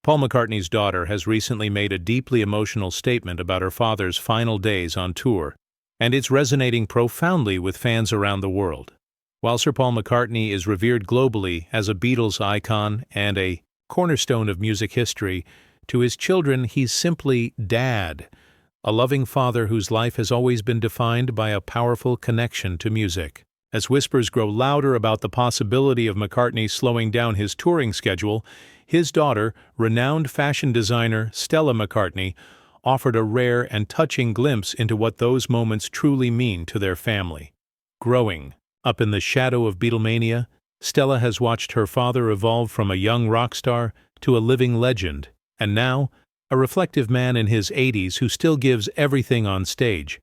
Paul McCartney's daughter has recently made a deeply emotional statement about her father's final days on tour, and it's resonating profoundly with fans around the world. While Sir Paul McCartney is revered globally as a Beatles icon and a cornerstone of music history, to his children he's simply Dad, a loving father whose life has always been defined by a powerful connection to music. As whispers grow louder about the possibility of McCartney slowing down his touring schedule, his daughter, renowned fashion designer Stella McCartney, offered a rare and touching glimpse into what those moments truly mean to their family. Growing up in the shadow of Beatlemania, Stella has watched her father evolve from a young rock star to a living legend, and now, a reflective man in his 80s who still gives everything on stage.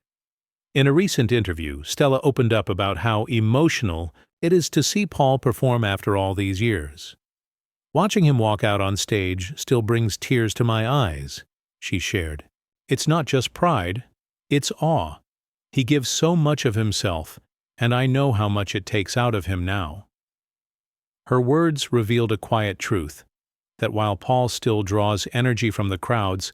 In a recent interview, Stella opened up about how emotional it is to see Paul perform after all these years. "Watching him walk out on stage still brings tears to my eyes," she shared. "It's not just pride, it's awe. He gives so much of himself, and I know how much it takes out of him now." Her words revealed a quiet truth, that while Paul still draws energy from the crowds,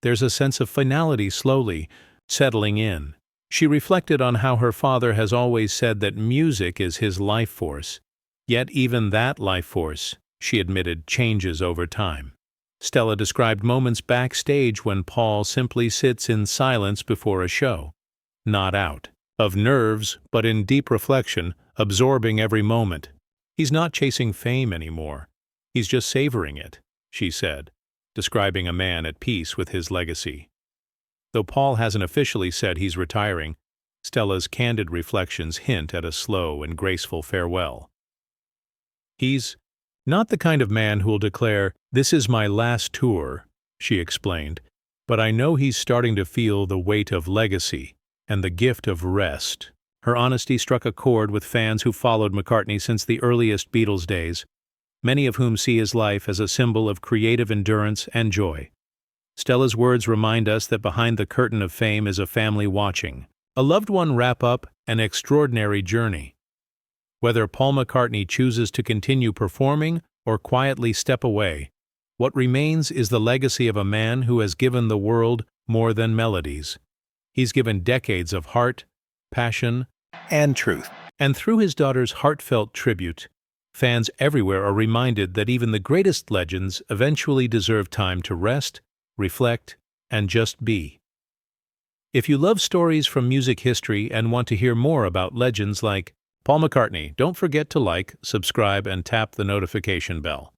there's a sense of finality slowly settling in. She reflected on how her father has always said that music is his life force, yet even that life force, she admitted, changes over time. Stella described moments backstage when Paul simply sits in silence before a show, not out of nerves but in deep reflection, absorbing every moment. "He's not chasing fame anymore. He's just savoring it," she said, describing a man at peace with his legacy. Though Paul hasn't officially said he's retiring, Stella's candid reflections hint at a slow and graceful farewell. "He's not the kind of man who'll declare, 'This is my last tour,'" she explained, "but I know he's starting to feel the weight of legacy and the gift of rest." Her honesty struck a chord with fans who followed McCartney since the earliest Beatles days, many of whom see his life as a symbol of creative endurance and joy. Stella's words remind us that behind the curtain of fame is a family watching, a loved one wrap up an extraordinary journey. Whether Paul McCartney chooses to continue performing or quietly step away, what remains is the legacy of a man who has given the world more than melodies. He's given decades of heart, passion, and truth. And through his daughter's heartfelt tribute, fans everywhere are reminded that even the greatest legends eventually deserve time to rest, reflect, and just be. If you love stories from music history and want to hear more about legends like Paul McCartney, don't forget to like, subscribe, and tap the notification bell.